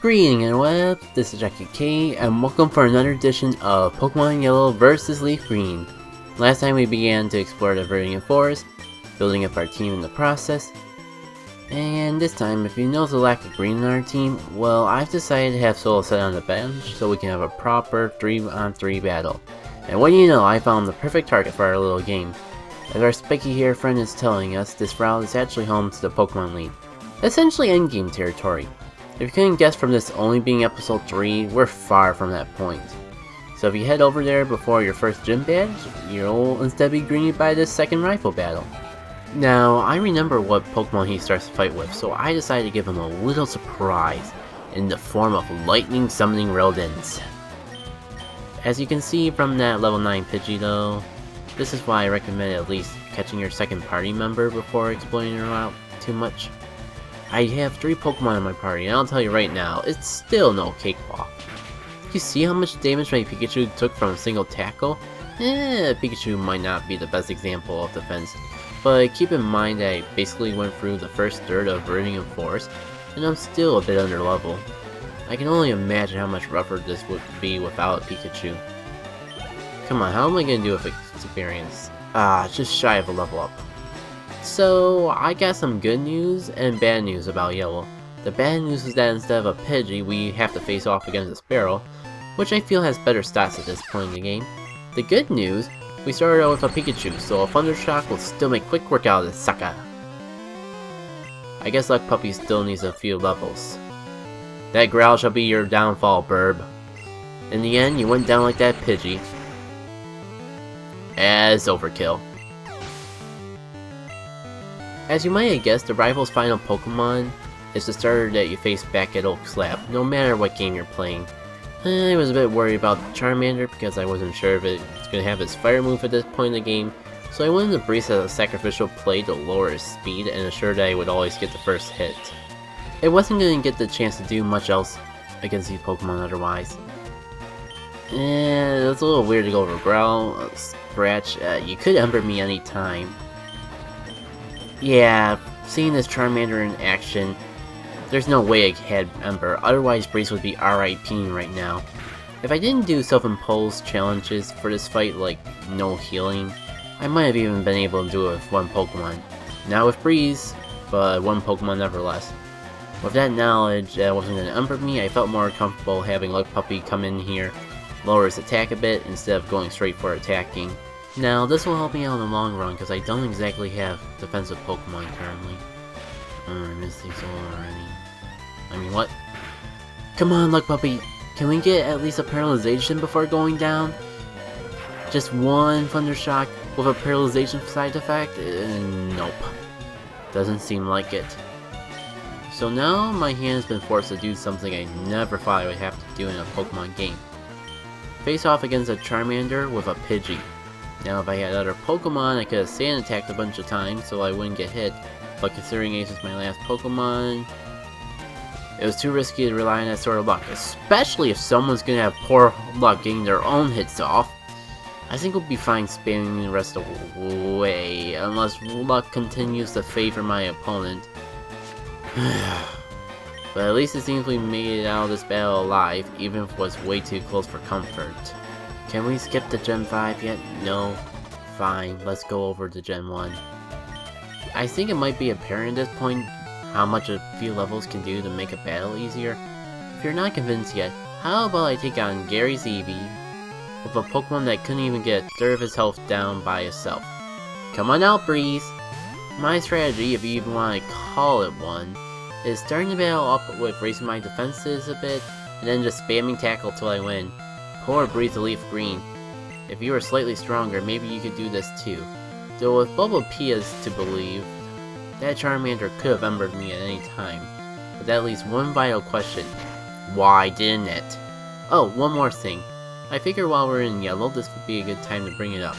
Greeting and web, this is Jackie K, and welcome for another edition of Pokemon Yellow vs Leafgreen. Last time we began to explore the Viridian Forest, building up our team in the process. And this time, if you notice the lack of green in our team, well, I've decided to have Solo set on the bench so we can have a proper 3-on-3 battle. And what do you know, I found the perfect target for our little game. As our spiky hair friend is telling us, this route is actually home to the Pokemon League. Essentially endgame territory. If you couldn't guess from this only being episode 3, we're far from that point. So if you head over there before your first gym badge, you'll instead be greeted by this second rifle battle. Now, I remember what Pokemon he starts to fight with, so I decided to give him a little surprise in the form of lightning summoning rodents. As you can see from that level 9 Pidgey though, this is why I recommend at least catching your second party member before exploring her out too much. I have 3 Pokemon in my party, and I'll tell you right now, it's still no cakewalk. You see how much damage my Pikachu took from a single tackle? Pikachu might not be the best example of defense, but keep in mind that I basically went through the first third of Viridian Forest, and I'm still a bit under level. I can only imagine how much rougher this would be without a Pikachu. Come on, how am I gonna do with experience? Just shy of a level up. So, I got some good news and bad news about Yellow. The bad news is that instead of a Pidgey, we have to face off against a Sparrow, which I feel has better stats at this point in the game. The good news, we started out with a Pikachu, so a Thundershock will still make quick work out of this sucker. I guess Luck Puppy still needs a few levels. That growl shall be your downfall, Burb. In the end, you went down like that Pidgey. As overkill. As you might have guessed, the rival's final Pokemon is the starter that you face back at Oak Slab, no matter what game you're playing. I was a bit worried about Charmander because I wasn't sure if it's going to have its fire move at this point in the game, so I went into Breeze as a sacrificial play to lower his speed and ensure that I would always get the first hit. It wasn't going to get the chance to do much else against these Pokemon otherwise. It's a little weird to go over Growl, Scratch, you could Ember me anytime. Yeah, seeing this Charmander in action, there's no way I had Ember, otherwise Breeze would be RIPing right now. If I didn't do self-imposed challenges for this fight like no healing, I might have even been able to do it with one Pokemon. Not with Breeze, but one Pokemon nevertheless. With that knowledge that it wasn't going to Ember me, I felt more comfortable having Luck Puppy come in here, lower his attack a bit instead of going straight for attacking. Now, this will help me out in the long run, because I don't exactly have defensive Pokemon currently. I missed these already. I mean, what? Come on, Luck Puppy! Can we get at least a paralyzation before going down? Just one Thundershock with a paralyzation side effect? Nope. Doesn't seem like it. So now, my hand has been forced to do something I never thought I would have to do in a Pokemon game. Face off against a Charmander with a Pidgey. Now if I had other Pokemon, I could have sand attacked a bunch of times so I wouldn't get hit, but considering Ace is my last Pokemon, it was too risky to rely on that sort of luck, especially if someone's gonna have poor luck getting their own hits off. I think we'll be fine spamming the rest of the way, unless luck continues to favor my opponent. But at least it seems we made it out of this battle alive, even if it was way too close for comfort. Can we skip to Gen 5 yet? No? Fine, let's go over to Gen 1. I think it might be apparent at this point how much a few levels can do to make a battle easier. If you're not convinced yet, how about I take on Gary's Eevee with a Pokemon that couldn't even get a third of his health down by itself. Come on out, Breeze! My strategy, if you even want to call it one, is starting the battle up with raising my defenses a bit, and then just spamming tackle till I win. Poor Breeze the Leafgreen. If you were slightly stronger, maybe you could do this too. Though if Bubble P is to believe, that Charmander could have Embered me at any time. But that leaves one vital question. Why didn't it? Oh, one more thing. I figure while we're in Yellow, this would be a good time to bring it up.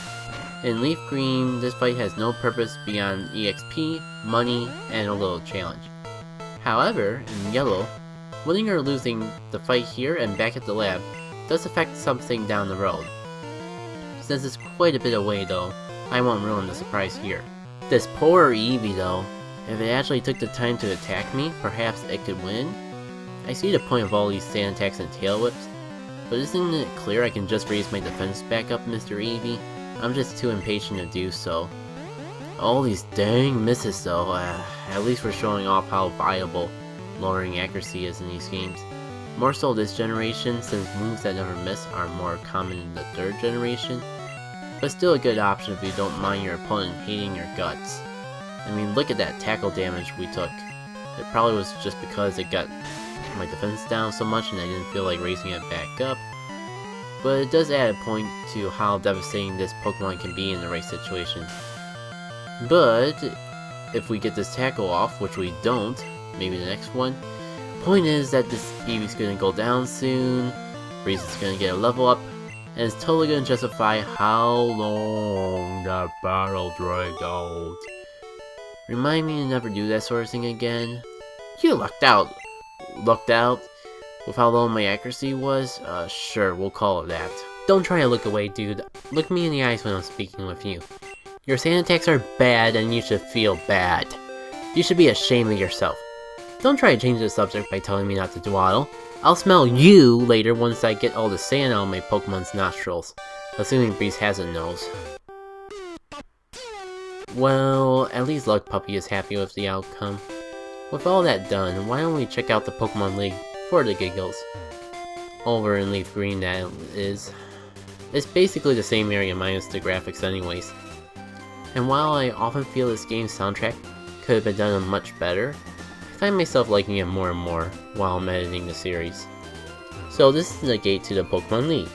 In Leafgreen, this fight has no purpose beyond EXP, money, and a little challenge. However, in Yellow, winning or losing the fight here and back at the lab does affect something down the road. Since it's quite a bit away though, I won't ruin the surprise here. This poor Eevee though, if it actually took the time to attack me, perhaps it could win? I see the point of all these sand attacks and tail whips, but isn't it clear I can just raise my defense back up, Mr. Eevee? I'm just too impatient to do so. All these dang misses though, at least we're showing off how viable lowering accuracy is in these games. More so this generation, since moves that never miss are more common in the 3rd generation, but still a good option if you don't mind your opponent hating your guts. I mean, look at that tackle damage we took. It probably was just because it got my defense down so much and I didn't feel like raising it back up, but it does add a point to how devastating this Pokemon can be in the right situation. But if we get this tackle off, which we don't, maybe the next one, point is that this Eevee's gonna go down soon, Breeze is gonna get a level up, and it's totally gonna justify how long that battle dragged out. Remind me to never do that sort of thing again. You lucked out. Lucked out? With how low my accuracy was? Sure, we'll call it that. Don't try to look away, dude. Look me in the eyes when I'm speaking with you. Your sand attacks are bad and you should feel bad. You should be ashamed of yourself. Don't try to change the subject by telling me not to dawdle. I'll smell you later once I get all the sand out of my Pokemon's nostrils. Assuming Breeze has a nose. Well, at least Luck Puppy is happy with the outcome. With all that done, why don't we check out the Pokemon League for the giggles? Over in Leafgreen, that is. It's basically the same area minus the graphics anyways. And while I often feel this game's soundtrack could have been done much better, I find myself liking it more and more while I'm editing the series. So this is the gate to the Pokemon League.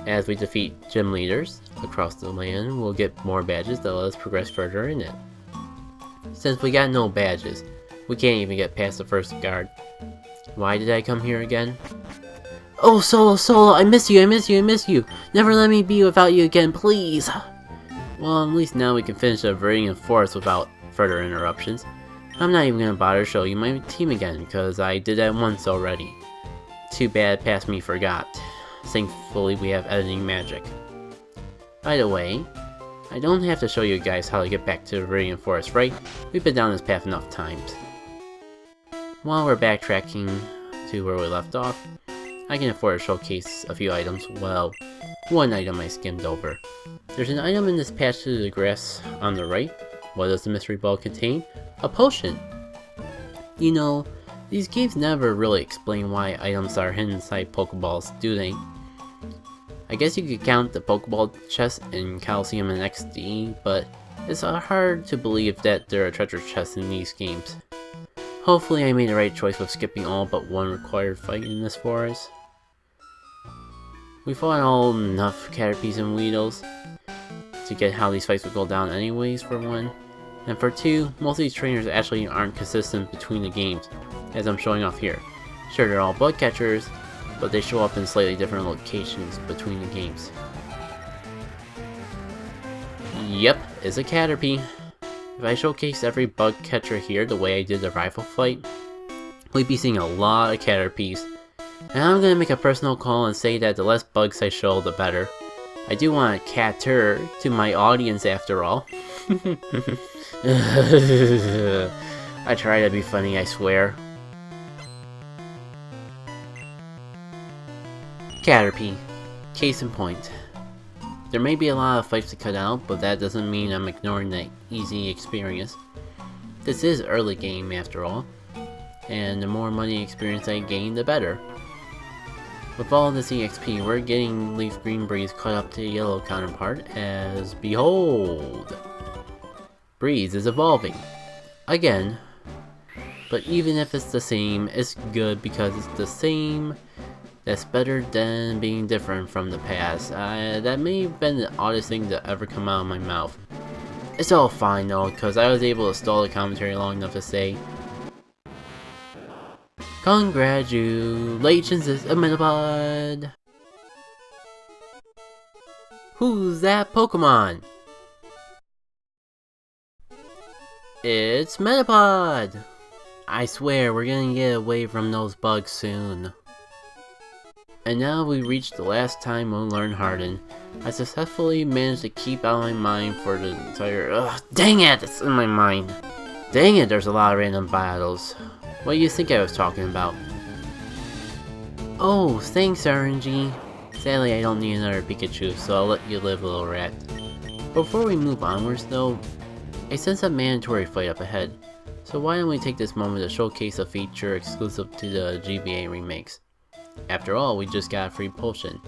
As we defeat gym leaders across the land, we'll get more badges that let us progress further in it. Since we got no badges, we can't even get past the first guard. Why did I come here again? Oh, Solo, I miss you, I miss you. Never let me be without you again, please. Well, at least now we can finish the Viridian Forest without further interruptions. I'm not even gonna bother to show you my team again, because I did that once already. Too bad past me forgot. Thankfully we have editing magic. By the way, I don't have to show you guys how to get back to the Viridian Forest, right? We've been down this path enough times. While we're backtracking to where we left off, I can afford to showcase a few items. Well, one item I skimmed over. There's an item in this patch to the grass on the right. What does the mystery ball contain? A potion! You know, these games never really explain why items are hidden inside Pokeballs, do they? I guess you could count the Pokeball chest in Coliseum and XD, but it's hard to believe that there are treasure chests in these games. Hopefully I made the right choice with skipping all but one required fight in this forest. We fought all enough Caterpies and Weedles to get how these fights would go down anyways, for one. And for two, most of these trainers actually aren't consistent between the games, as I'm showing off here. Sure, they're all bug catchers, but they show up in slightly different locations between the games. Yep, it's a Caterpie. If I showcase every bug catcher here the way I did the rifle fight, we'd be seeing a lot of Caterpies. And I'm gonna make a personal call and say that the less bugs I show, the better. I do want to cater to my audience after all. I try to be funny, I swear. Caterpie. Case in point. There may be a lot of fights to cut out, but that doesn't mean I'm ignoring the easy experience. This is early game after all, and the more money experience I gain, the better. With all this EXP, we're getting Leafgreen Breeze caught up to the yellow counterpart as, behold! Breeze is evolving. Again. But even if it's the same, it's good because it's the same. That's better than being different from the past. That may have been the oddest thing to ever come out of my mouth. It's all fine though, because I was able to stall the commentary long enough to say, congratulations, it's a Metapod! Who's that Pokemon? It's Metapod! I swear, we're gonna get away from those bugs soon. And now we reached the last time we'll learn Harden. I successfully managed to keep out of my mind for the entire— ugh, dang it, it's in my mind. Dang it, there's a lot of random battles. What do you think I was talking about? Oh, thanks RNG. Sadly, I don't need another Pikachu, so I'll let you live, little rat. Before we move onwards though, I sense a mandatory fight up ahead. So why don't we take this moment to showcase a feature exclusive to the GBA remakes. After all, we just got a free potion.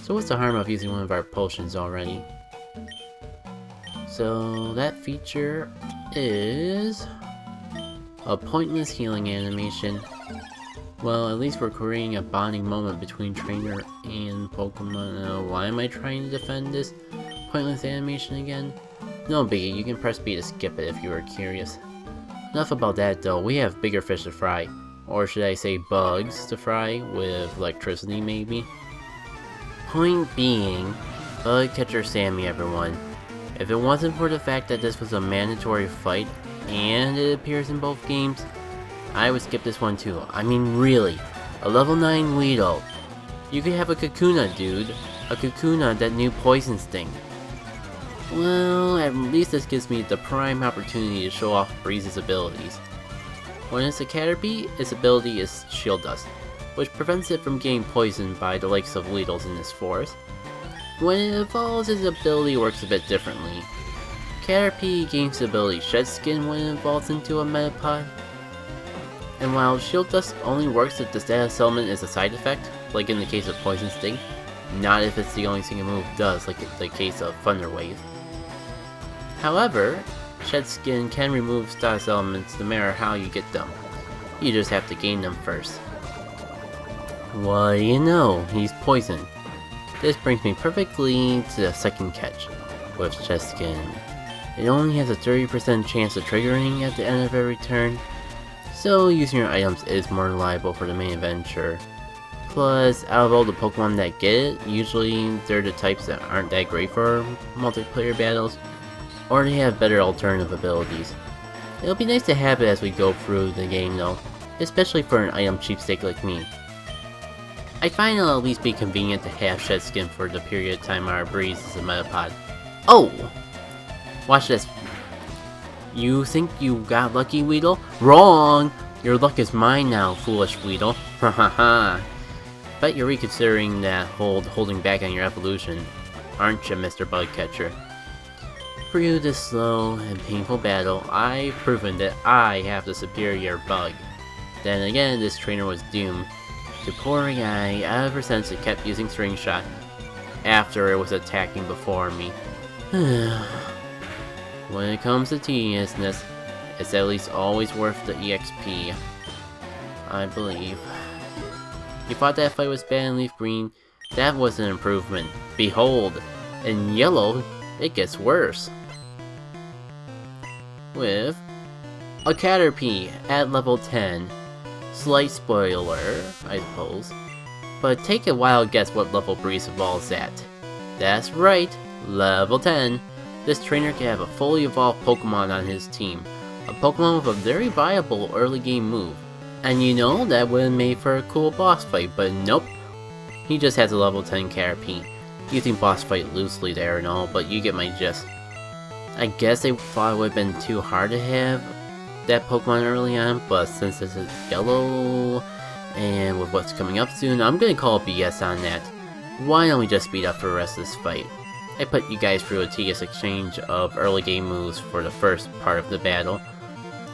So what's the harm of using one of our potions already? So that feature is a pointless healing animation. Well, at least we're creating a bonding moment between trainer and Pokemon. Why am I trying to defend this pointless animation again? No biggie, you can press B to skip it if you were curious. Enough about that though, we have bigger fish to fry. Or should I say bugs to fry, with electricity maybe? Point being, Bug Catcher Sammy everyone. If it wasn't for the fact that this was a mandatory fight, and it appears in both games, I would skip this one too. I mean really, a level 9 Weedle. You could have a Kakuna dude, a Kakuna that knew Poison Sting. Well, at least this gives me the prime opportunity to show off Breeze's abilities. When it's a Caterpie, its ability is Shield Dust, which prevents it from getting poisoned by the likes of Weedles in this forest. When it evolves, its ability works a bit differently. Caterpie gains the ability Shed Skin when it evolves into a Metapod. And while Shield Dust only works if the status element is a side effect, like in the case of Poison Sting, not if it's the only thing a move does, like in the case of Thunder Wave. However, Shed Skin can remove status elements no matter how you get them. You just have to gain them first. What do you know, he's poisoned. This brings me perfectly to the second catch, with Shed Skin. It only has a 30% chance of triggering at the end of every turn, so using your items is more reliable for the main adventure. Plus, out of all the Pokemon that get it, usually they're the types that aren't that great for multiplayer battles, or they have better alternative abilities. It'll be nice to have it as we go through the game though, especially for an item cheapskate like me. I find it'll at least be convenient to have Shed Skin for the period of time our Breeze is a Metapod. Oh! Watch this. You think you got lucky, Weedle? Wrong! Your luck is mine now, foolish Weedle. Hahaha. Bet you're reconsidering that holding back on your evolution, aren't you, Mr. Bugcatcher? Through this slow and painful battle, I've proven that I have the superior bug. Then again, this trainer was doomed. The poor guy, ever since it kept using String Shot after it was attacking before me. When it comes to tediousness, it's at least always worth the EXP, I believe. You thought that fight was bad in Leafgreen? That was an improvement. Behold, in Yellow, it gets worse. With a Caterpie at level 10. Slight spoiler, I suppose. But take a wild guess what level Breeze evolves at. That's right, level 10. This trainer can have a fully evolved Pokemon on his team. A Pokemon with a very viable early game move. And you know, that would have made for a cool boss fight, but nope. He just has a level 10 Caterpie. Using boss fight loosely there and all, but you get my gist. I guess they thought it would have been too hard to have that Pokemon early on, but since this is Yellow, and with what's coming up soon, I'm gonna call BS on that. Why don't we just speed up for the rest of this fight? I put you guys through a tedious exchange of early game moves for the first part of the battle.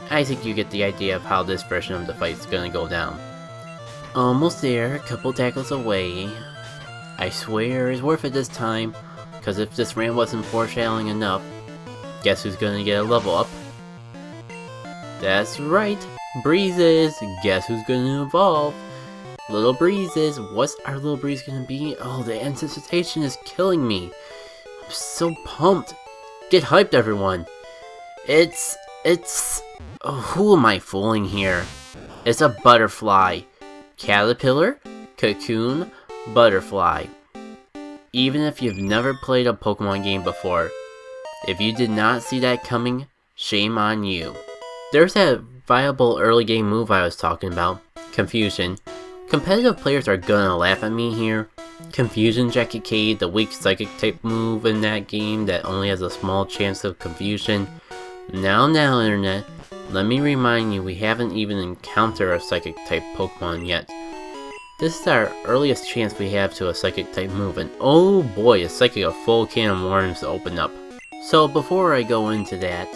I think you get the idea of how this version of the fight is gonna go down. Almost there, a couple tackles away. I swear it's worth it this time, because if this rant wasn't foreshadowing enough, guess who's gonna get a level up? That's right, Breezes! Guess who's gonna evolve? Little Breezes! What's our little Breeze gonna be? Oh, the anticipation is killing me! I'm so pumped! Get hyped, everyone! Oh, who am I fooling here? It's a butterfly. Caterpillar, Cocoon, Butterfly. Even if you've never played a Pokemon game before, if you did not see that coming, shame on you. There's that viable early game move I was talking about, Confusion. Competitive players are gonna laugh at me here. Confusion Jackie K, the weak psychic type move in that game that only has a small chance of confusion. Now internet, let me remind you, we haven't even encountered a Psychic type Pokemon yet. This is our earliest chance we have to a Psychic type move, and oh boy, is Psychic a full can of worms to open up. So before I go into that,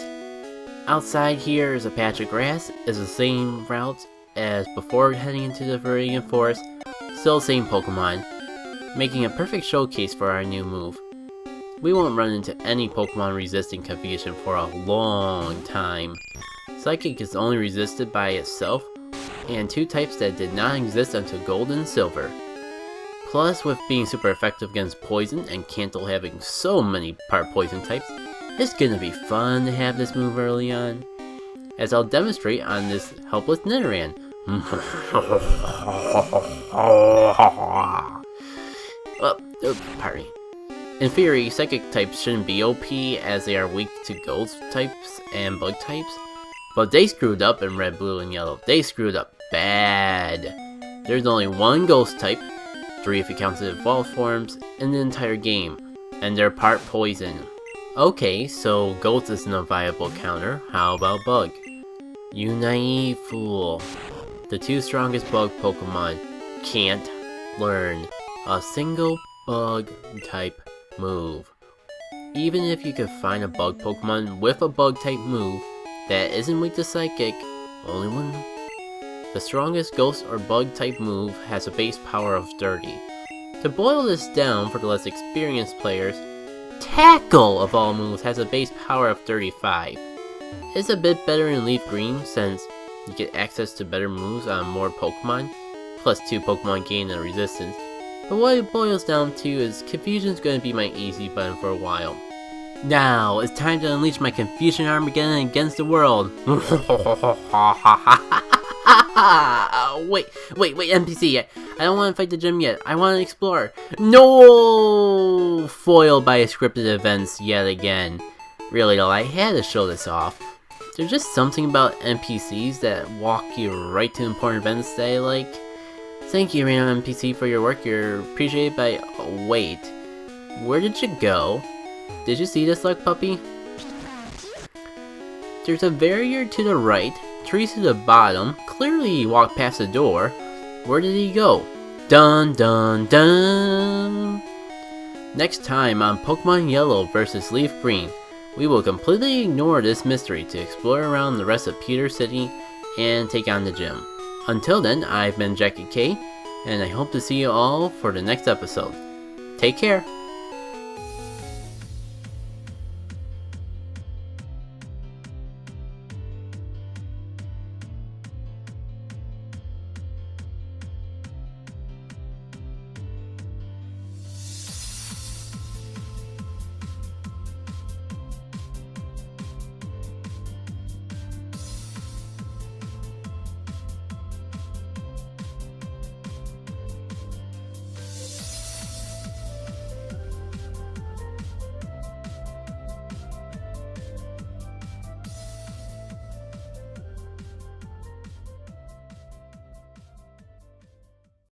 outside here is a patch of grass, is the same route as before heading into the Viridian Forest, still the same Pokemon, making a perfect showcase for our new move. We won't run into any Pokemon resisting confusion for a long time. Psychic is only resisted by itself, and 2 types that did not exist until Gold and Silver. Plus, with being super effective against Poison, and Kanto having so many part Poison types, it's gonna be fun to have this move early on, as I'll demonstrate on this helpless Nidoran. Pardon me. In theory, Psychic types shouldn't be OP as they are weak to Gold types and Bug types, but they screwed up in Red, Blue, and Yellow. They screwed up bad. There's only 1 Ghost type, 3 if you count the evolved forms, in the entire game, and they're part Poison. Okay, so Ghost isn't a viable counter, how about Bug? You naive fool. The 2 strongest Bug Pokemon can't learn a single Bug type move. Even if you could find a Bug Pokemon with a Bug type move that isn't weak to Psychic, only one. The strongest Ghost or Bug type move has a base power of 30. To boil this down for the less experienced players, Tackle of all moves has a base power of 35. It's a bit better in Leaf Green since you get access to better moves on more Pokemon, plus 2 Pokemon gain and resistance, but what it boils down to is Confusion's going to be my easy button for a while. Now, it's time to unleash my Confusion Armageddon against the world! Wait, NPC, I don't want to fight the gym yet, I want to explore. No! Foiled by scripted events yet again. Really though, I had to show this off. There's just something about NPCs that walk you right to important events that I like. Thank you, random NPC, for your work, you're appreciated by... Oh, wait. Where did you go? Did you see this, Luck Puppy? There's a barrier to the right, trees to the bottom, clearly he walked past the door. Where did he go? Dun dun dun! Next time on Pokemon Yellow vs Leaf Green, we will completely ignore this mystery to explore around the rest of Peter City and take on the gym. Until then, I've been Jackie K, and I hope to see you all for the next episode. Take care!